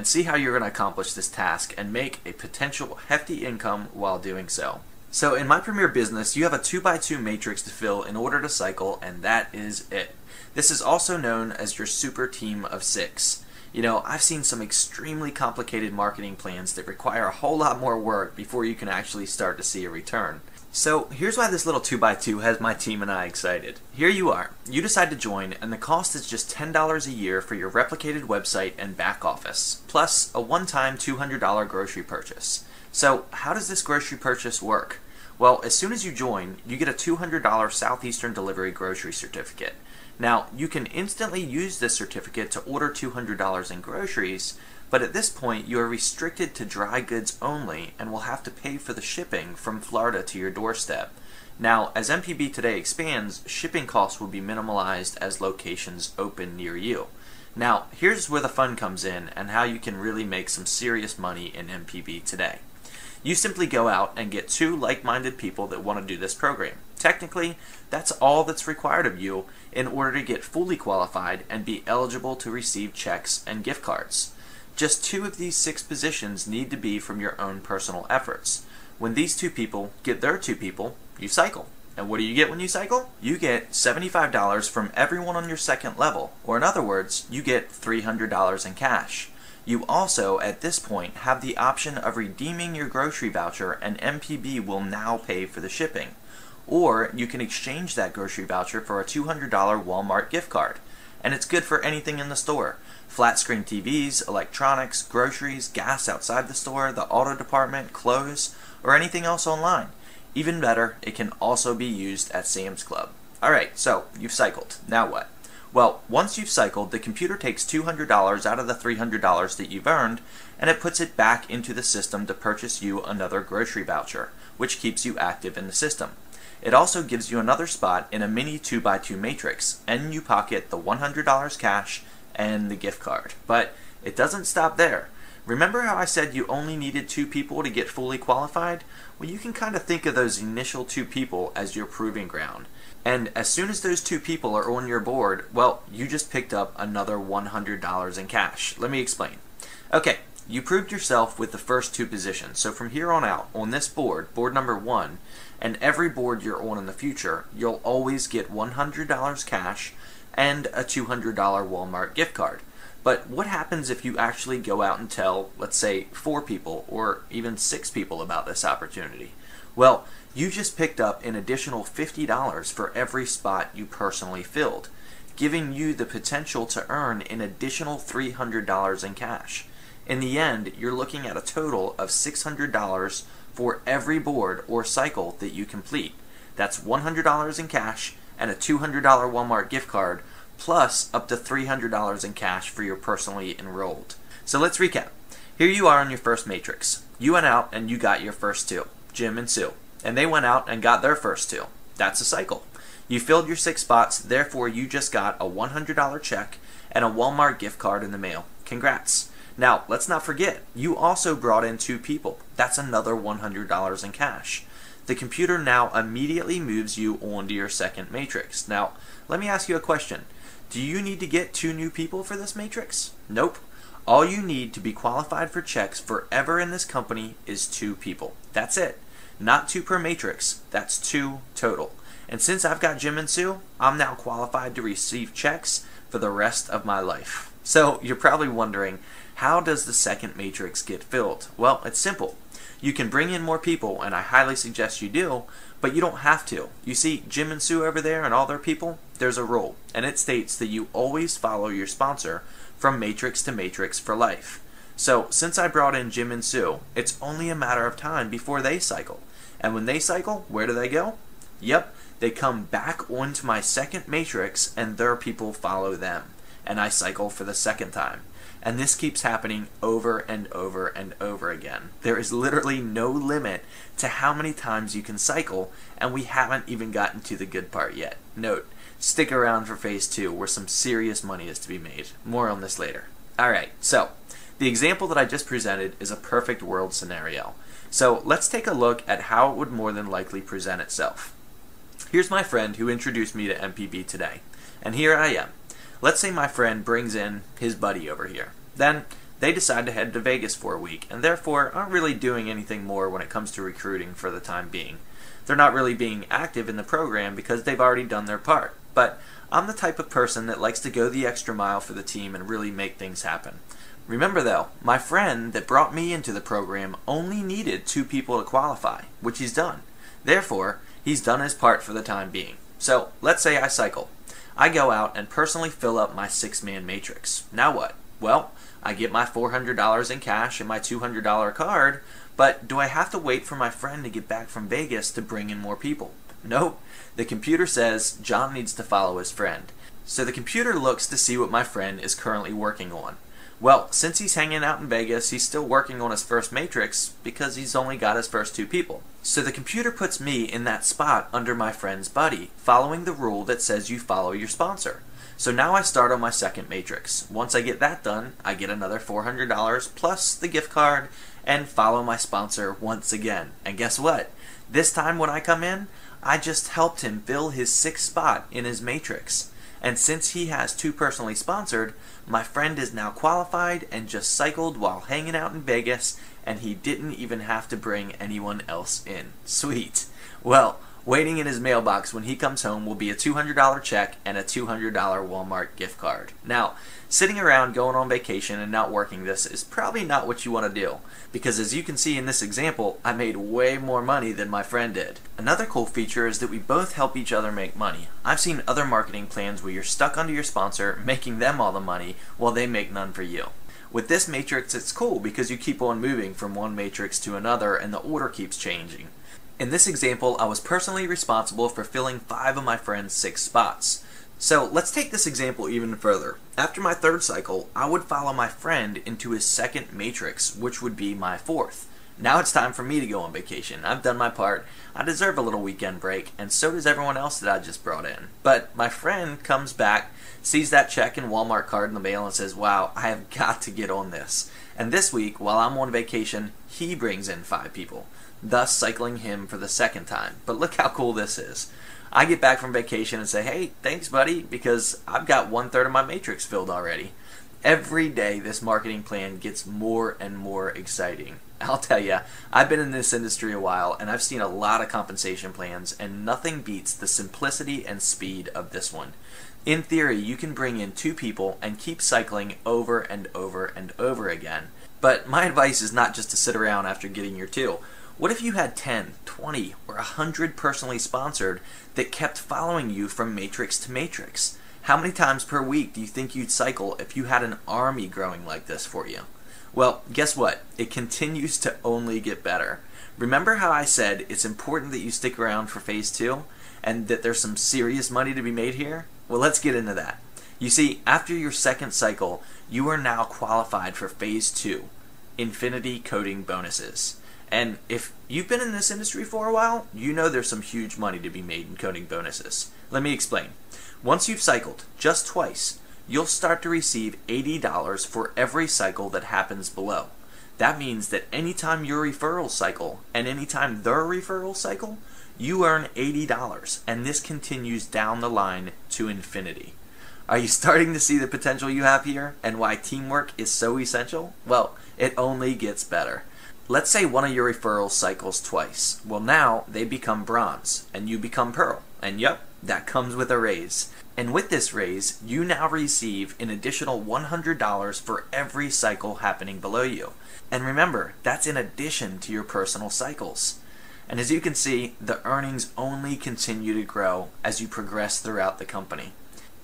and see how you're going to accomplish this task and make a potential hefty income while doing so. So in my premier business, you have a 2x2 matrix to fill in order to cycle, and that is it. This is also known as your super team of 6. You know, I've seen some extremely complicated marketing plans that require a whole lot more work before you can actually start to see a return. So here's why this little 2x2 has my team and I excited. Here you are. You decide to join, and the cost is just $10 a year for your replicated website and back office, plus a one-time $200 grocery purchase. So how does this grocery purchase work? Well, as soon as you join, you get a $200 Southeastern Delivery grocery certificate. Now, you can instantly use this certificate to order $200 in groceries, but at this point you are restricted to dry goods only and will have to pay for the shipping from Florida to your doorstep. Now, as MPB Today expands, shipping costs will be minimalized as locations open near you. Now, here's where the fun comes in and how you can really make some serious money in MPB Today. You simply go out and get 2 like-minded people that want to do this program. Technically, that's all that's required of you in order to get fully qualified and be eligible to receive checks and gift cards. Just 2 of these 6 positions need to be from your own personal efforts. When these 2 people get their 2 people, you cycle. And what do you get when you cycle? You get $75 from everyone on your second level, or in other words, you get $300 in cash. You also, at this point, have the option of redeeming your grocery voucher, and MPB will now pay for the shipping. Or you can exchange that grocery voucher for a $200 Walmart gift card. And it's good for anything in the store. Flat screen TVs, electronics, groceries, gas outside the store, the auto department, clothes, or anything else online. Even better, it can also be used at Sam's Club. Alright, so you've cycled. Now what? Well, once you've cycled, the computer takes $200 out of the $300 that you've earned, and it puts it back into the system to purchase you another grocery voucher, which keeps you active in the system. It also gives you another spot in a mini 2x2 matrix, and you pocket the $100 cash and the gift card. But it doesn't stop there. Remember how I said you only needed 2 people to get fully qualified? Well, you can kind of think of those initial 2 people as your proving ground. And as soon as those 2 people are on your board, well, you just picked up another $100 in cash. Let me explain. Okay, you proved yourself with the first 2 positions, so from here on out, on this board, board number 1, and every board you're on in the future, you'll always get $100 cash and a $200 Walmart gift card. But what happens if you actually go out and tell, let's say, 4 people or even 6 people about this opportunity? Well, you just picked up an additional $50 for every spot you personally filled, giving you the potential to earn an additional $300 in cash. In the end, you're looking at a total of $600 for every board or cycle that you complete. That's $100 in cash and a $200 Walmart gift card, plus up to $300 in cash for your personally enrolled. So let's recap. Here you are on your first matrix. You went out and you got your first 2, Jim and Sue. And they went out and got their first 2. That's a cycle. You filled your 6 spots, therefore you just got a $100 check and a Walmart gift card in the mail. Congrats. Now, let's not forget, you also brought in 2 people. That's another $100 in cash. The computer now immediately moves you onto your second matrix. Now, let me ask you a question. Do you need to get 2 new people for this matrix? Nope. All you need to be qualified for checks forever in this company is 2 people. That's it. Not 2 per matrix, that's 2 total. And since I've got Jim and Sue, I'm now qualified to receive checks for the rest of my life. So you're probably wondering, how does the second matrix get filled? Well, it's simple. You can bring in more people, and I highly suggest you do, but you don't have to. You see, Jim and Sue over there and all their people, there's a rule, and it states that you always follow your sponsor from matrix to matrix for life. So, since I brought in Jim and Sue, it's only a matter of time before they cycle. And when they cycle, where do they go? Yep, they come back onto my second matrix and their people follow them. And I cycle for the second time. And this keeps happening over and over and over again. There is literally no limit to how many times you can cycle, and we haven't even gotten to the good part yet. Note, stick around for phase 2 where some serious money is to be made. More on this later. Alright, so the example that I just presented is a perfect world scenario. So let's take a look at how it would more than likely present itself. Here's my friend who introduced me to MPB today, and here I am. Let's say my friend brings in his buddy over here. Then they decide to head to Vegas for a week, and therefore aren't really doing anything more when it comes to recruiting for the time being. They're not really being active in the program because they've already done their part. But I'm the type of person that likes to go the extra mile for the team and really make things happen. Remember though, my friend that brought me into the program only needed 2 people to qualify, which he's done. Therefore, he's done his part for the time being. So, let's say I cycle. I go out and personally fill up my 6-man matrix. Now what? Well, I get my $400 in cash and my $200 card, but do I have to wait for my friend to get back from Vegas to bring in more people? Nope. The computer says John needs to follow his friend. So the computer looks to see what my friend is currently working on. Well, since he's hanging out in Vegas, he's still working on his first matrix because he's only got his first 2 people. So the computer puts me in that spot under my friend's buddy, following the rule that says you follow your sponsor. So now I start on my second matrix. Once I get that done, I get another $400 plus the gift card and follow my sponsor once again. And guess what? This time when I come in, I just helped him fill his 6th spot in his matrix. And since he has 2 personally sponsored, my friend is now qualified and just cycled while hanging out in Vegas, and he didn't even have to bring anyone else in. Sweet. Well, waiting in his mailbox when he comes home will be a $200 check and a $200 Walmart gift card. Now, sitting around going on vacation and not working this is probably not what you want to do, because as you can see in this example, I made way more money than my friend did. Another cool feature is that we both help each other make money. I've seen other marketing plans where you're stuck under your sponsor, making them all the money while they make none for you. With this matrix, it's cool because you keep on moving from one matrix to another and the order keeps changing. In this example, I was personally responsible for filling 5 of my friend's 6 spots. So let's take this example even further. After my 3rd cycle, I would follow my friend into his 2nd matrix, which would be my 4th. Now it's time for me to go on vacation. I've done my part. I deserve a little weekend break, and so does everyone else that I just brought in. But my friend comes back, sees that check and Walmart card in the mail and says, wow, I have got to get on this. And this week, while I'm on vacation, he brings in 5 people, thus cycling him for the 2nd time. But look how cool this is. I get back from vacation and say, hey, thanks buddy, because I've got 1/3 of my matrix filled already. Every day this marketing plan gets more and more exciting. I'll tell you, I've been in this industry a while and I've seen a lot of compensation plans, and nothing beats the simplicity and speed of this one. In theory, you can bring in 2 people and keep cycling over and over and over again. But my advice is not just to sit around after getting your 2. What if you had 10, 20, or 100 personally sponsored that kept following you from matrix to matrix? How many times per week do you think you'd cycle if you had an army growing like this for you? Well, guess what? It continues to only get better. Remember how I said it's important that you stick around for phase 2 and that there's some serious money to be made here? Well, let's get into that. You see, after your 2nd cycle, you are now qualified for phase 2, Infinity Coding Bonuses. And if you've been in this industry for a while, you know there's some huge money to be made in coding bonuses. Let me explain. Once you've cycled just twice, you'll start to receive $80 for every cycle that happens below. That means that anytime your referrals cycle and anytime their referrals cycle, you earn $80, and this continues down the line to infinity. Are you starting to see the potential you have here and why teamwork is so essential? Well, it only gets better. Let's say one of your referrals cycles twice. Well, now they become bronze and you become pearl. And yep, that comes with a raise. And with this raise, you now receive an additional $100 for every cycle happening below you. And remember, that's in addition to your personal cycles. And as you can see, the earnings only continue to grow as you progress throughout the company.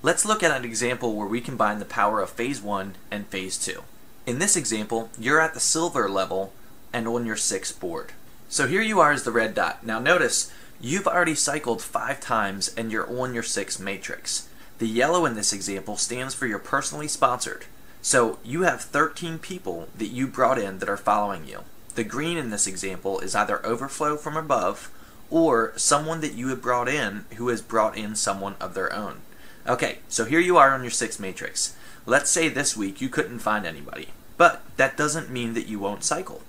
Let's look at an example where we combine the power of phase 1 and phase 2. In this example, you're at the silver level and on your 6th board. So here you are as the red dot. Now notice, you've already cycled 5 times and you're on your 6th matrix. The yellow in this example stands for your personally sponsored. So you have 13 people that you brought in that are following you. The green in this example is either overflow from above or someone that you have brought in who has brought in someone of their own. Okay, so here you are on your 6th matrix. Let's say this week you couldn't find anybody, but that doesn't mean that you won't cycle.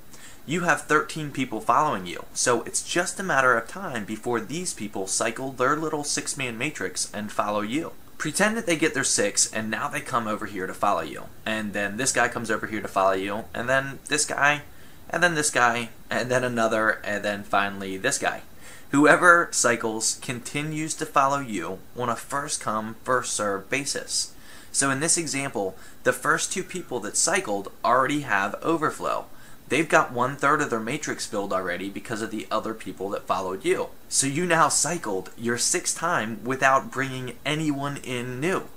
You have 13 people following you, so it's just a matter of time before these people cycle their little 6-man matrix and follow you. Pretend that they get their 6 and now they come over here to follow you. And then this guy comes over here to follow you, and then this guy, and then this guy, and then another, and then finally this guy. Whoever cycles continues to follow you on a first come, first served basis. So in this example, the first 2 people that cycled already have overflow. They've got 1/3 of their matrix filled already because of the other people that followed you. So you now cycled your 6th time without bringing anyone in new.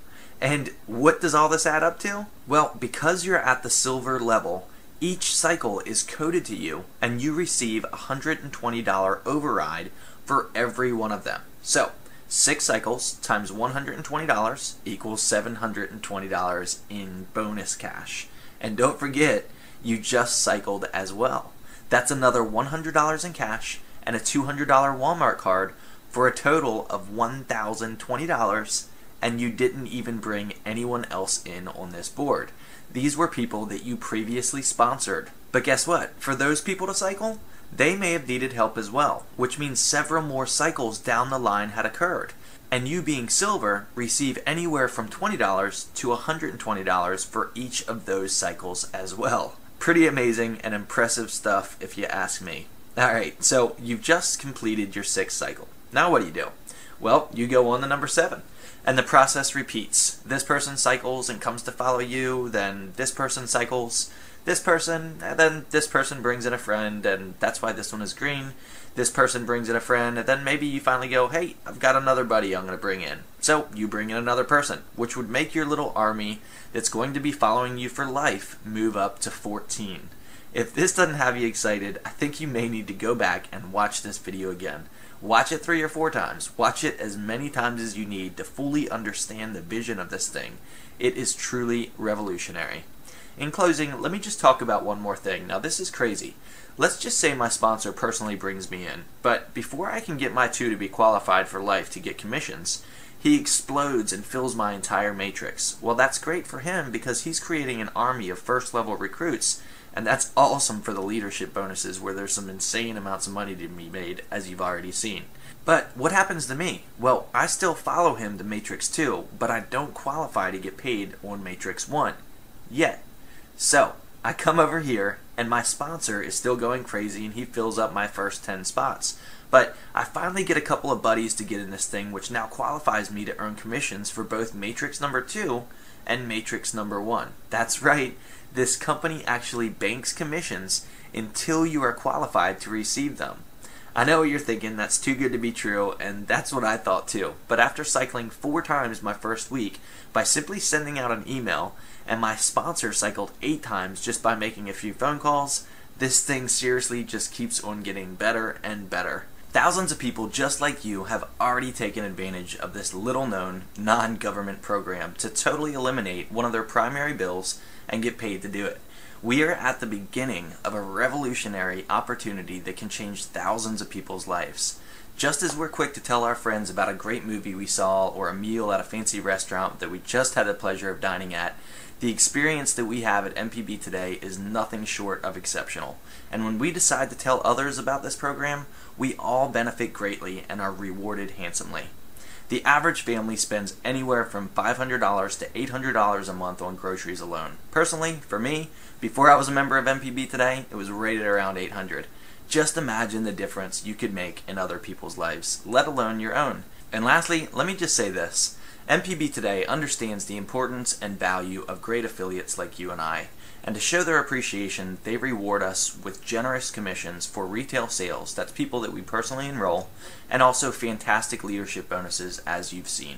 And what does all this add up to? Well, because you're at the silver level, each cycle is coded to you and you receive a $120 override for every one of them. So 6 cycles times $120 equals $720 in bonus cash. And don't forget, you just cycled as well. That's another $100 in cash and a $200 Walmart card for a total of $1,020, and you didn't even bring anyone else in on this board. These were people that you previously sponsored. But guess what? For those people to cycle, they may have needed help as well, which means several more cycles down the line had occurred. And you being silver, receive anywhere from $20 to $120 for each of those cycles as well. Pretty amazing and impressive stuff if you ask me. Alright, so you've just completed your 6th cycle. Now what do? Well, you go on to number 7. And the process repeats. This person cycles and comes to follow you, then this person cycles, this person, and then this person brings in a friend, and that's why this one is green. This person brings in a friend, and then maybe you finally go, hey, I've got another buddy I'm going to bring in. So you bring in another person, which would make your little army that's going to be following you for life move up to 14. If this doesn't have you excited, I think you may need to go back and watch this video again. Watch it 3 or 4 times. Watch it as many times as you need to fully understand the vision of this thing. It is truly revolutionary. In closing, let me just talk about one more thing. Now this is crazy. Let's just say my sponsor personally brings me in, but before I can get my 2 to be qualified for life to get commissions, he explodes and fills my entire matrix. Well, that's great for him because he's creating an army of first level recruits, and that's awesome for the leadership bonuses where there's some insane amounts of money to be made, as you've already seen. But what happens to me? Well, I still follow him to Matrix 2, but I don't qualify to get paid on Matrix 1. Yet. So, I come over here, and my sponsor is still going crazy, and he fills up my first 10 spots. But I finally get a couple of buddies to get in this thing, which now qualifies me to earn commissions for both Matrix number 2 and Matrix number 1. That's right, this company actually banks commissions until you are qualified to receive them. I know what you're thinking, that's too good to be true, and that's what I thought too. But after cycling 4 times my first week by simply sending out an email, and my sponsor cycled 8 times just by making a few phone calls, this thing seriously just keeps on getting better and better. Thousands of people just like you have already taken advantage of this little-known, non-government program to totally eliminate one of their primary bills and get paid to do it. We are at the beginning of a revolutionary opportunity that can change thousands of people's lives. Just as we're quick to tell our friends about a great movie we saw or a meal at a fancy restaurant that we just had the pleasure of dining at, the experience that we have at MPB today is nothing short of exceptional. And when we decide to tell others about this program, we all benefit greatly and are rewarded handsomely. The average family spends anywhere from $500 to $800 a month on groceries alone. Personally, for me, before I was a member of MPB Today, it was rated around $800. Just imagine the difference you could make in other people's lives, let alone your own. And lastly, let me just say this. MPB Today understands the importance and value of great affiliates like you and I, and to show their appreciation, they reward us with generous commissions for retail sales, that's people that we personally enroll, and also fantastic leadership bonuses as you've seen.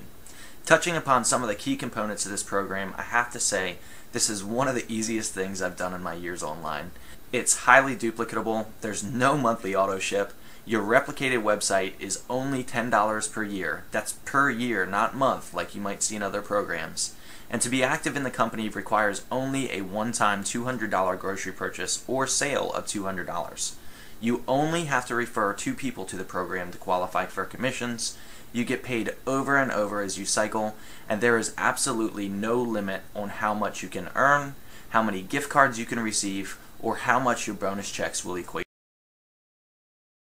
Touching upon some of the key components of this program, I have to say this is one of the easiest things I've done in my years online. It's highly duplicatable, there's no monthly auto ship, your replicated website is only $10 per year. That's per year, not month, like you might see in other programs. And to be active in the company requires only a one-time $200 grocery purchase or sale of $200. You only have to refer 2 people to the program to qualify for commissions. You get paid over and over as you cycle, and there is absolutely no limit on how much you can earn, how many gift cards you can receive, or how much your bonus checks will equate